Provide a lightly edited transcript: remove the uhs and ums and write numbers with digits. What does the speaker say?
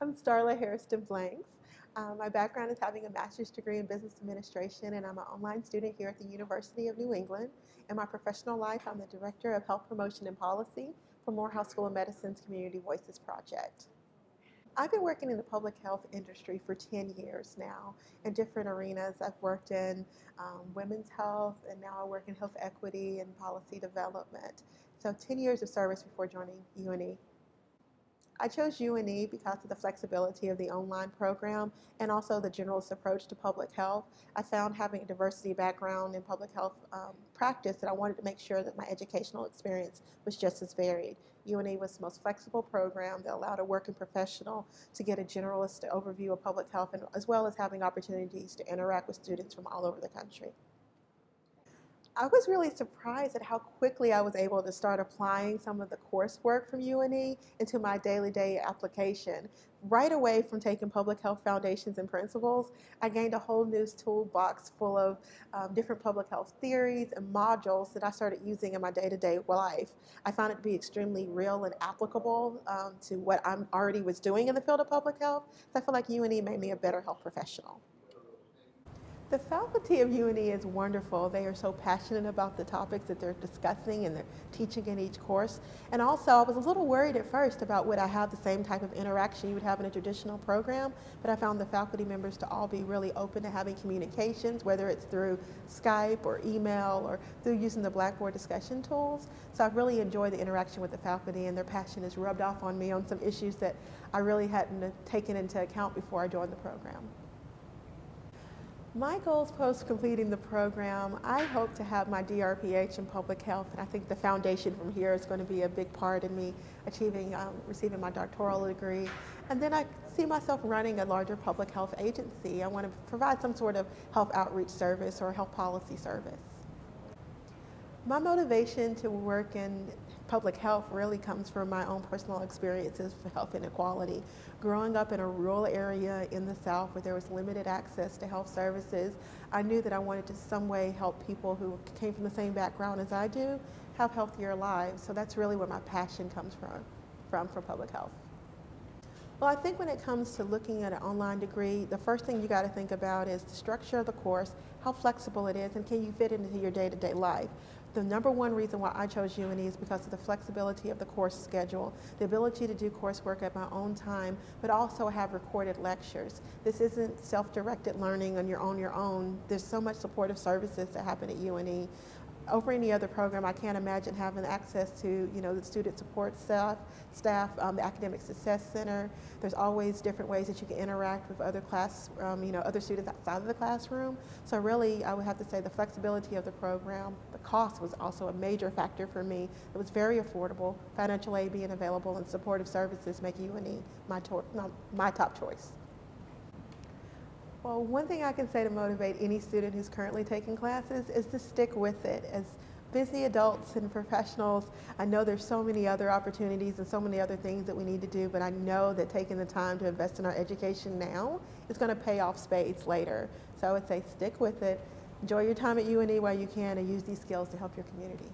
I'm Starla Harriston Blanks. My background is having a master's degree in business administration, and I'm an online student here at the University of New England. In my professional life, I'm the Director of Health Promotion and Policy for Morehouse School of Medicine's Community Voices Project. I've been working in the public health industry for 10 years now in different arenas. I've worked in women's health, and now I work in health equity and policy development. So 10 years of service before joining UNE. I chose UNE because of the flexibility of the online program and also the generalist approach to public health. I found having a diversity background in public health practice that I wanted to make sure that my educational experience was just as varied. UNE was the most flexible program that allowed a working professional to get a generalist overview of public health, and as well as having opportunities to interact with students from all over the country. I was really surprised at how quickly I was able to start applying some of the coursework from UNE into my day-to-day application. Right away from taking public health foundations and principles, I gained a whole new toolbox full of different public health theories and modules that I started using in my day-to-day life. I found it to be extremely real and applicable to what I already was doing in the field of public health. So I feel like UNE made me a better health professional. The faculty of UNE is wonderful. They are so passionate about the topics that they're discussing and they're teaching in each course. And also, I was a little worried at first about would I have the same type of interaction you would have in a traditional program, but I found the faculty members to all be really open to having communications, whether it's through Skype or email or through using the Blackboard discussion tools. So I've really enjoyed the interaction with the faculty, and their passion has rubbed off on me on some issues that I really hadn't taken into account before I joined the program. My goals post completing the program, I hope to have my DRPH in public health, and I think the foundation from here is going to be a big part in me achieving, receiving my doctoral degree. And then I see myself running a larger public health agency. I want to provide some sort of health outreach service or health policy service. My motivation to work in public health really comes from my own personal experiences for health inequality. Growing up in a rural area in the South where there was limited access to health services, I knew that I wanted to some way help people who came from the same background as I do have healthier lives. So that's really where my passion comes from for public health. Well, I think when it comes to looking at an online degree, the first thing you got to think about is the structure of the course, how flexible it is, and can you fit it into your day-to-day life. The number one reason why I chose UNE is because of the flexibility of the course schedule, the ability to do coursework at my own time, but also have recorded lectures. This isn't self-directed learning on your own. There's so much supportive services that happen at UNE. Over any other program, I can't imagine having access to, the student support staff, the Academic Success Center. There's always different ways that you can interact with other other students outside of the classroom. So really, I would have to say the flexibility of the program. The cost was also a major factor for me. It was very affordable, financial aid being available, and supportive services make UNE my top choice. Well, one thing I can say to motivate any student who's currently taking classes is to stick with it. As busy adults and professionals, I know there's so many other opportunities and so many other things that we need to do, but I know that taking the time to invest in our education now is going to pay off spades later. So I would say stick with it, enjoy your time at UNE while you can, and use these skills to help your community.